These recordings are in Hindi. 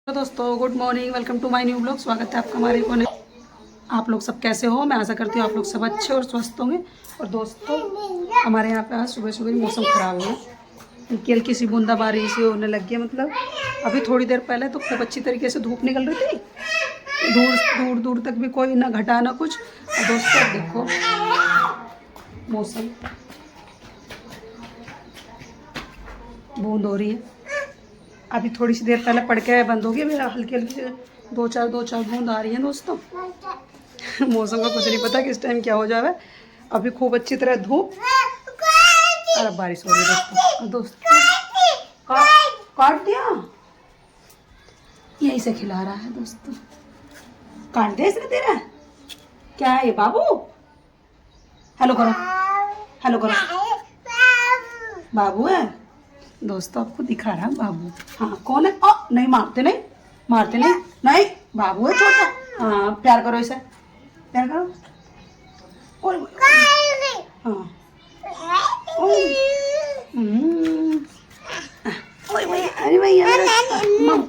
तो दोस्तों good morning, welcome to my new blog. स्वागत है आपका हमारे कोने। आप लोग सब कैसे हो? मैं आशा करती हूँ आप लोग सब अच्छे और स्वस्थ होंगे। और दोस्तों हमारे यहाँ पे आज सुबह सुबह ही मौसम ख़राब हो गया, हल्की हल्की सी बूंदाबांदी सी होने लग गई। मतलब अभी थोड़ी देर पहले तो खूब अच्छी तरीके से धूप निकल रही थी, दूर दूर दूर तक भी कोई ना घटा ना कुछ। और दोस्तों अब देखो मौसम बूंद हो रही है। अभी थोड़ी सी देर पहले पड़ के बंद हो गई, मेरा हल्की हल्की दो चार बूंद आ रही हैं दोस्तों। मौसम का कुछ नहीं पता किस टाइम क्या हो जाए। अभी खूब अच्छी तरह धूप और अब बारिश हो रही है दोस्तों। काट दिया, यही से खिला रहा है दोस्तों। काट दिया इसने तेरा? क्या है ये बाबू? हेलो करो, हेलो करो। बाबू है दोस्तों, आपको दिखा रहा बाबू। हाँ कौन है? नहीं मारते, नहीं मारते, नहीं नहीं बाबू है छोटा। हाँ प्यार करो इसे, प्यार करो। ओए हाँ अरे भैया हाँ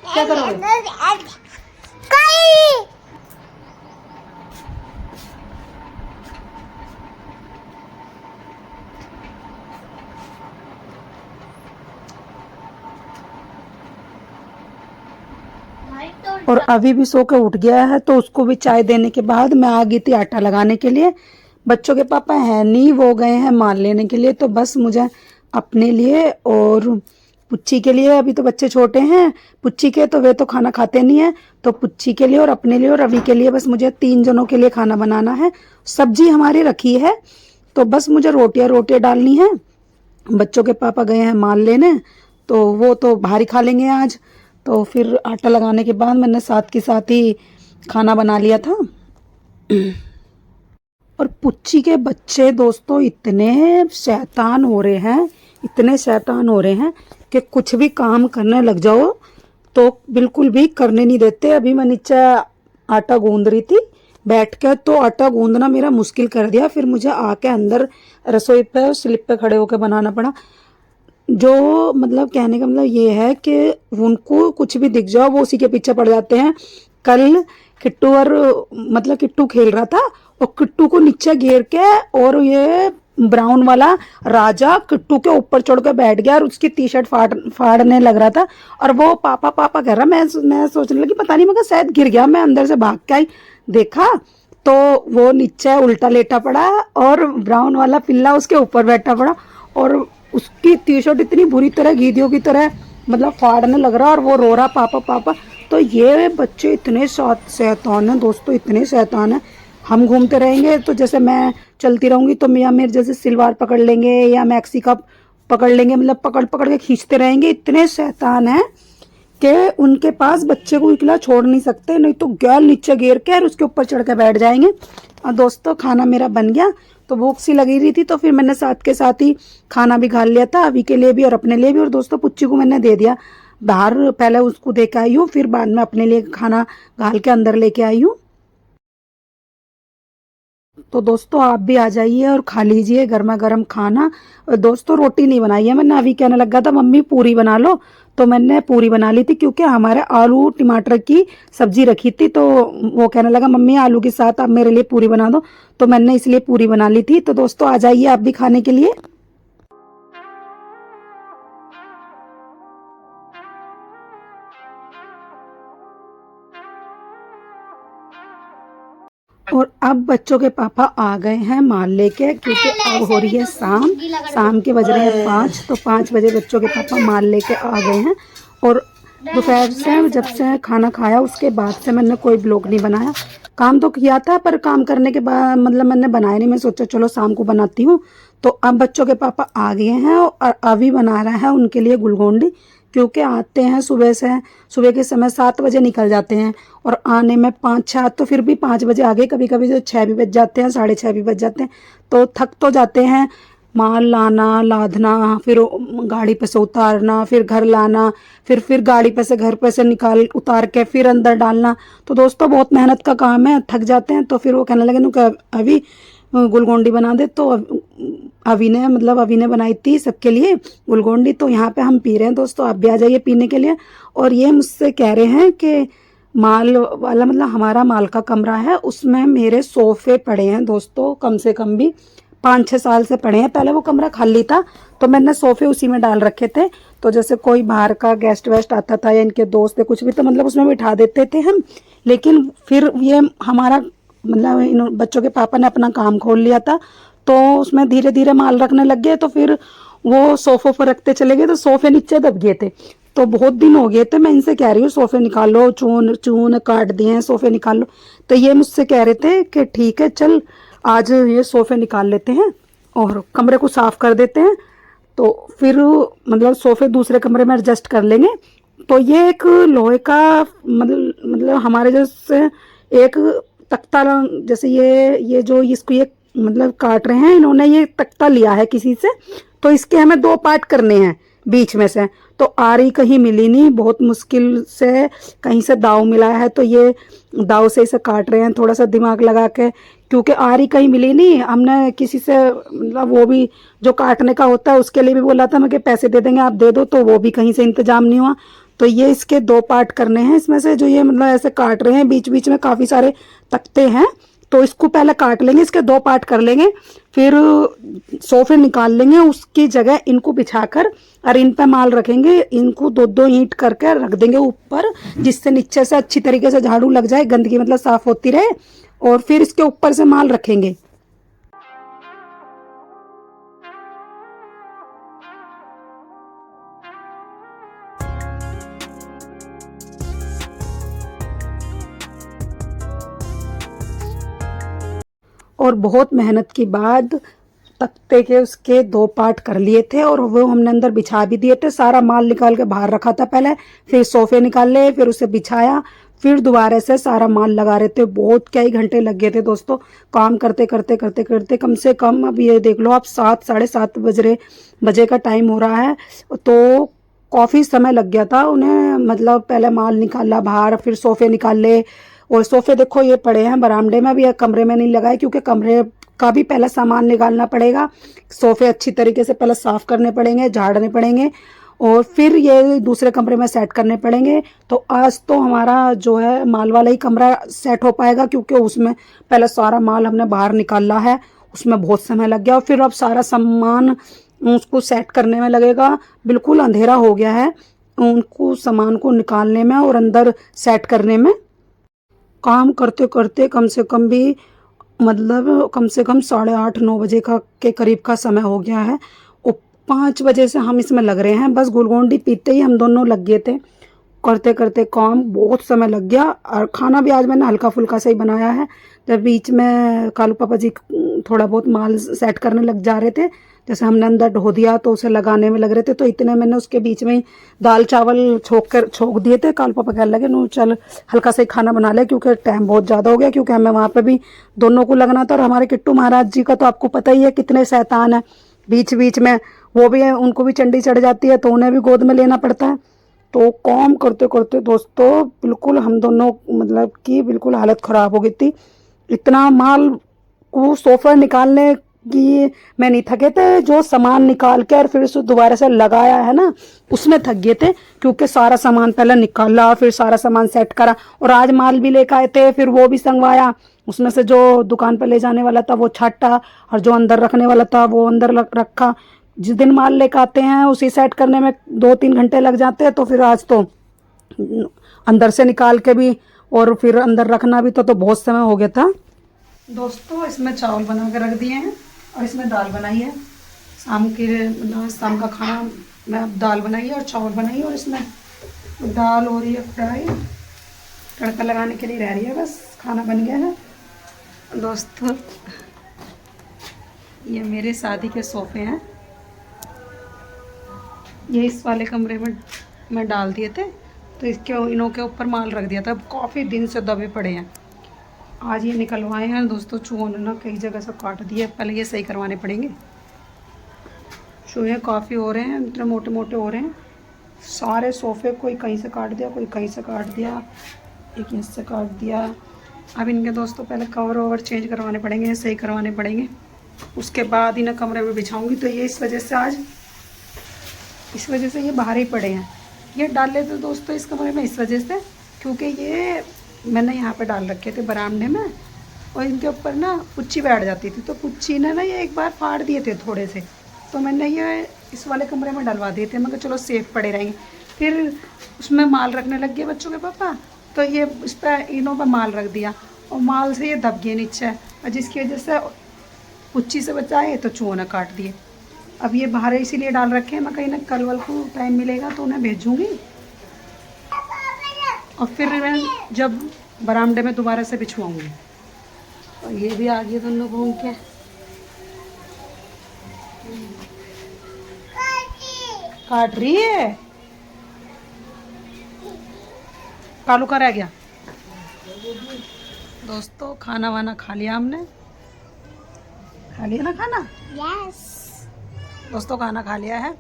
क्या करोगे? और अभी भी सो के उठ गया है, तो उसको भी चाय देने के बाद मैं आ गई थी आटा लगाने के लिए। बच्चों के पापा है नहीं, वो गए हैं माल लेने के लिए। तो बस मुझे अपने लिए और पुच्ची के लिए, अभी तो बच्चे छोटे हैं पुच्ची के, तो वे तो खाना खाते नहीं है, तो पुच्ची के लिए और अपने लिए और रवि के लिए बस मुझे 3 जनों के लिए खाना बनाना है। सब्जी हमारी रखी है, तो बस मुझे रोटियां डालनी है। बच्चों के पापा गए हैं माल लेने, तो वो तो बाहर ही खा लेंगे आज। तो फिर आटा लगाने के बाद मैंने साथ के साथ ही खाना बना लिया था। और पुच्ची के बच्चे दोस्तों इतने शैतान हो रहे हैं, इतने शैतान हो रहे हैं कि कुछ भी काम करने लग जाओ तो बिल्कुल भी करने नहीं देते। अभी मैं नीचे आटा गूंद रही थी बैठ के, तो आटा गूंदना मेरा मुश्किल कर दिया। फिर मुझे आके अंदर रसोई पे स्लिप पे खड़े होकर बनाना पड़ा। जो मतलब कहने का मतलब ये है कि उनको कुछ भी दिख जाओ वो उसी के पीछे पड़ जाते हैं। कल किट्टू और मतलब किट्टू खेल रहा था और किट्टू को नीचे गिर के, और ये ब्राउन वाला राजा किट्टू के ऊपर चढ़ के बैठ गया और उसकी टी शर्ट फाड़ने लग रहा था। और वो पापा पापा कह रहा। मैं सोचने लगी पता नहीं, मगर शायद गिर गया। मैं अंदर से भाग के आई, देखा तो वो नीचे उल्टा लेटा पड़ा और ब्राउन वाला पिल्ला उसके ऊपर बैठा पड़ा, और उसकी टी शर्ट इतनी बुरी तरह गीदियों की तरह मतलब फाड़ने लग रहा, और वो रो रहा पापा पापा। तो ये बच्चे इतने शैतान हैं दोस्तों, इतने शैतान हैं। हम घूमते रहेंगे तो जैसे मैं चलती रहूंगी तो मियाँ मेरे जैसे सिलवार पकड़ लेंगे या मैक्सी का पकड़ लेंगे, मतलब पकड़ पकड़ के खींचते रहेंगे। इतने शैतान हैं कि उनके पास बच्चे को अकेला छोड़ नहीं सकते, नहीं तो गैल नीचे गिर के और उसके ऊपर चढ़ के बैठ जाएंगे। और दोस्तों खाना मेरा बन गया, तो भूख सी लगी रही थी, तो फिर मैंने साथ के साथ ही खाना भी खा लिया था, अभी के लिए भी और अपने लिए भी। और दोस्तों पुच्ची को मैंने दे दिया बाहर, पहले उसको दे के आई हूँ, फिर बाद में अपने लिए खाना घाल के अंदर लेके आई हूँ। तो दोस्तों आप भी आ जाइए और खा लीजिए गर्मा गर्म खाना। और दोस्तों रोटी नहीं बनाई है मैंने, अभी कहने लगा था मम्मी पूरी बना लो, तो मैंने पूरी बना ली थी क्योंकि हमारे आलू टमाटर की सब्जी रखी थी। तो वो कहने लगा मम्मी आलू के साथ आप मेरे लिए पूरी बना दो, तो मैंने इसलिए पूरी बना ली थी। तो दोस्तों आ जाइए आप भी खाने के लिए। और अब बच्चों के पापा आ गए हैं माल लेके, क्योंकि अब हो रही है शाम के बज रहे हैं 5, तो 5 बजे बच्चों के पापा माल लेके आ गए हैं। और दोपहर से जब से खाना खाया उसके बाद से मैंने कोई ब्लॉग नहीं बनाया। काम तो किया था पर काम करने के बाद मतलब मैंने बनाया नहीं, मैं सोचा चलो शाम को बनाती हूँ। तो अब बच्चों के पापा आ गए हैं और अभी बना रहा है उनके लिए गुलगोंडी, क्योंकि आते हैं सुबह से, सुबह के समय 7 बजे निकल जाते हैं और आने में 5-6, तो फिर भी 5 बजे आ गए, कभी कभी तो 6 भी बज जाते हैं, 6:30 भी बज जाते हैं। तो थक तो जाते हैं, माल लाना लादना, फिर गाड़ी पे से उतारना, फिर घर लाना, फिर गाड़ी पे से घर पे से निकाल उतार के फिर अंदर डालना। तो दोस्तों बहुत मेहनत का काम है, थक जाते हैं। तो फिर वो कहने लगे अभी गुलगोंडी बना दे। तो अभी ने बनाई थी सबके लिए गुलगोंडी, तो यहाँ पे हम पी रहे हैं दोस्तों, आप भी आ जाइए पीने के लिए। और ये मुझसे कह रहे हैं कि माल वाला हमारा माल का कमरा है, उसमें मेरे सोफ़े पड़े हैं दोस्तों, कम से कम भी 5-6 साल से पड़े हैं। पहले वो कमरा खाली था तो मैंने सोफ़े उसी में डाल रखे थे। तो जैसे कोई बाहर का गेस्ट वेस्ट आता था या इनके दोस्त या कुछ भी, तो उसमें बिठा देते थे हम। लेकिन फिर ये हमारा इन बच्चों के पापा ने अपना काम खोल लिया था, तो उसमें धीरे धीरे माल रखने लग गए। तो फिर वो सोफ़ों पर रखते चले गए, तो सोफ़े नीचे दब गए थे। तो बहुत दिन हो गए थे, मैं इनसे कह रही हूँ सोफ़े निकालो, चून चून काट दिए हैं, सोफ़े निकाल लो। तो ये मुझसे कह रहे थे कि ठीक है चल आज ये सोफ़े निकाल लेते हैं और कमरे को साफ़ कर देते हैं, तो फिर सोफ़े दूसरे कमरे में एडजस्ट कर लेंगे। तो ये एक लोहे का हमारे जैसे एक तख्ता, जैसे ये जो इसको ये काट रहे हैं, इन्होंने ये तख्ता लिया है किसी से, तो इसके हमें 2 पार्ट करने हैं बीच में से। तो आरी कहीं मिली नहीं, बहुत मुश्किल से कहीं से दाव मिला है, तो ये दाव से इसे काट रहे हैं थोड़ा सा दिमाग लगा के, क्योंकि आरी कहीं मिली नहीं। हमने किसी से वो भी जो काटने का होता है उसके लिए भी बोला था मैं कि पैसे दे देंगे आप दे दो, तो वो भी कहीं से इंतजाम नहीं हुआ। तो ये इसके 2 पार्ट करने हैं, इसमें से जो ये ऐसे काट रहे हैं, बीच बीच में काफ़ी सारे तख्ते हैं, तो इसको पहले काट लेंगे, इसके 2 पार्ट कर लेंगे, फिर सोफ़े निकाल लेंगे, उसकी जगह इनको बिछाकर और इन पे माल रखेंगे। इनको 2-2 ईंट करके रख देंगे ऊपर, जिससे नीचे से अच्छी तरीके से झाड़ू लग जाए, गंदगी साफ़ होती रहे, और फिर इसके ऊपर से माल रखेंगे। और बहुत मेहनत के बाद तख्ते के उसके 2 पार्ट कर लिए थे, और वो हमने अंदर बिछा भी दिए थे। सारा माल निकाल के बाहर रखा था पहले, फिर सोफ़े निकाल ले, फिर उसे बिछाया, फिर दोबारा से सारा माल लगा रहे थे। बहुत कई घंटे लग गए थे दोस्तों, काम करते करते करते करते। कम से कम अब ये देख लो आप 7 साढ़े 7 बजे का टाइम हो रहा है, तो काफ़ी समय लग गया था उन्हें। पहले माल निकाला बाहर, फिर सोफ़े निकाल ले, और सोफ़े देखो ये पड़े हैं बरामदे में, अभी कमरे में नहीं लगाए, क्योंकि कमरे का भी पहले सामान निकालना पड़ेगा। सोफ़े अच्छी तरीके से पहले साफ़ करने पड़ेंगे, झाड़ने पड़ेंगे, और फिर ये दूसरे कमरे में सेट करने पड़ेंगे। तो आज तो हमारा जो है माल वाला ही कमरा सेट हो पाएगा, क्योंकि उसमें पहले सारा माल हमने बाहर निकाला है, उसमें बहुत समय लग गया। और फिर अब सारा सामान उसको सेट करने में लगेगा। बिल्कुल अंधेरा हो गया है उनको सामान को निकालने में और अंदर सेट करने में। काम करते करते कम से कम भी कम से कम 8:30-9 बजे के करीब का समय हो गया है, और 5 बजे से हम इसमें लग रहे हैं। बस गुलगोंडी पीते ही हम दोनों लग गए थे, करते करते काम बहुत समय लग गया। और खाना भी आज मैंने हल्का फुल्का सा ही बनाया है। जब बीच में कालू पापा जी थोड़ा बहुत माल सेट करने लग जा रहे थे, जैसे हमने अंदर ढो दिया तो उसे लगाने में लग रहे थे, तो इतने मैंने उसके बीच में ही दाल चावल छोक दिए थे। कालू पापा कहने लगे नो चल हल्का सा ही खाना बना ले, क्योंकि टाइम बहुत ज़्यादा हो गया, क्योंकि हमें वहाँ पे भी दोनों को लगना था। और हमारे किट्टू महाराज जी का तो आपको पता ही है कितने शैतान है, बीच बीच में वो भी है, उनको भी चंडी चढ़ जाती है, तो उन्हें भी गोद में लेना पड़ता है। तो काम करते करते दोस्तों बिल्कुल हम दोनों कि बिल्कुल हालत ख़राब हो गई थी। इतना माल को सोफ़ा निकालने की मैं नहीं थके थे, जो सामान निकाल के और फिर उसे दोबारा से लगाया है ना, उसमें थक गए थे, क्योंकि सारा सामान पहले निकाला, फिर सारा सामान सेट करा, और आज माल भी लेकर आए थे, फिर वो भी संगवाया। उसमें से जो दुकान पर ले जाने वाला था वो छाटा, और जो अंदर रखने वाला था वो अंदर रखा। जिस दिन माल लेकर आते हैं उसी सेट करने में 2-3 घंटे लग जाते हैं, तो फिर आज तो अंदर से निकाल के भी और फिर अंदर रखना भी तो बहुत समय हो गया था दोस्तों। इसमें चावल बना के रख दिए हैं, और इसमें दाल बनाई है। शाम का खाना में अब दाल बनाई है और चावल बनाई है, और इसमें दाल हो रही है फ्राई, तड़का लगाने के लिए रह रही है, बस खाना बन गया है दोस्तों। ये मेरे शादी के सोफ़े हैं, ये इस वाले कमरे में मैं डाल दिए थे, तो इसके इनों के ऊपर माल रख दिया था। काफ़ी दिन से दबे पड़े हैं, आज ये निकलवाए हैं दोस्तों। चूहों ने ना कई जगह से काट दिए, पहले ये सही करवाने पड़ेंगे। चूहे काफ़ी हो रहे हैं, इतने मोटे मोटे हो रहे हैं। सारे सोफ़े कोई कहीं से काट दिया, कोई कहीं से काट दिया, एक इससे काट दिया, अब इनके दोस्तों पहले कवर ववर चेंज करवाने पड़ेंगे, सही करवाने पड़ेंगे, उसके बाद इन्हें कमरे में बिछाऊंगी। तो ये इस वजह से ये बाहर ही पड़े हैं। ये डाल लेते दोस्तों इस कमरे में इस वजह से, क्योंकि ये मैंने यहाँ पे डाल रखे थे बरामदे में, और इनके ऊपर ना पुच्ची बैठ जाती थी, तो पुच्ची ने ना ये एक बार फाड़ दिए थे थोड़े से, तो मैंने ये इस वाले कमरे में डलवा दिए थे। मैं कहा चलो सेफ पड़े रहेंगे। फिर उसमें माल रखने लग गए बच्चों के पापा, तो ये इस पर इनों पर माल रख दिया, और माल से ये दब गए नीचे, और जिसकी वजह से पुच्ची से बचाए तो चूहों ने काट दिए। अब ये बाहर इसीलिए डाल रखे हैं। मैं कहीं ना कल वल को टाइम मिलेगा तो उन्हें भेजूँगी, और फिर मैं जब बरामदे में दोबारा से बिछवाऊँगी। और ये भी आ गई दोनों घूम के। काट रही है, कालू का रह गया। दोस्तों खाना वाना खा लिया हमने, खा लिया ना खाना? यस दोस्तों खाना खा लिया है,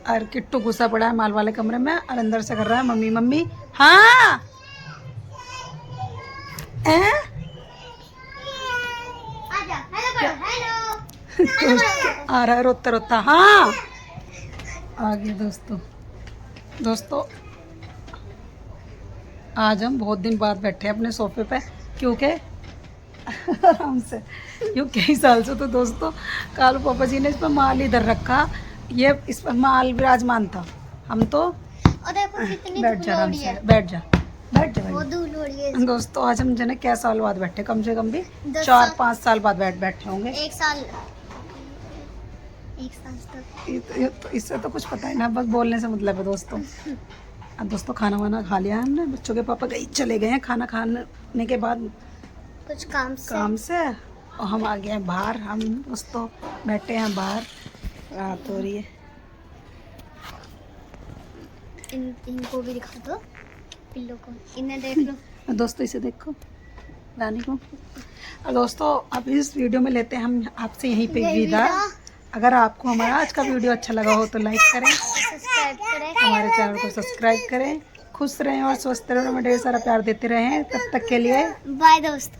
और किट्टू घुसा पड़ा है माल वाले कमरे में, और अंदर से कर रहा है मम्मी मम्मी। हाँ हेलो आ रहा है रोता रोता। हाँ आ गया दोस्तों आज हम बहुत दिन बाद बैठे हैं अपने सोफे पे, क्योंकि आराम से, यूँ कई साल से तो दोस्तों कालू पापा जी ने इस पर माल इधर रखा, ये इस पर माल विराजमान था। हम तो और देखो कितनी बैठ जा आराम से, बैठ जा वो धूल हो रही है। दोस्तों आज हम जने क्या साल बाद बैठे, कम से कम भी 10 4-5 साल बाद बैठे होंगे। एक साल तक। इससे तो कुछ पता ही ना, बस बोलने से मतलब है दोस्तों। अब दोस्तों खाना वाना खा लिया हमने, बच्चों के पापा चले गए हैं खाना खाने के बाद कुछ काम से, और हम आ गए हैं बाहर। हम दोस्तों बैठे हैं बाहर, रात हो रही है। इनको भी दिखा दो, पिल्लों को, इन्हें देख लो दोस्तों, इसे देखो रानी को। और दोस्तों अब इस वीडियो में लेते हैं हम आपसे यहीं पे विदा। अगर आपको हमारा आज का वीडियो अच्छा लगा हो तो लाइक करें, सब्सक्राइब करें, हमारे चैनल को सब्सक्राइब करें। खुश रहें और स्वस्थ रहें, हमें ढेर सारा प्यार देते रहें। तब तक के लिए बाय दोस्तों।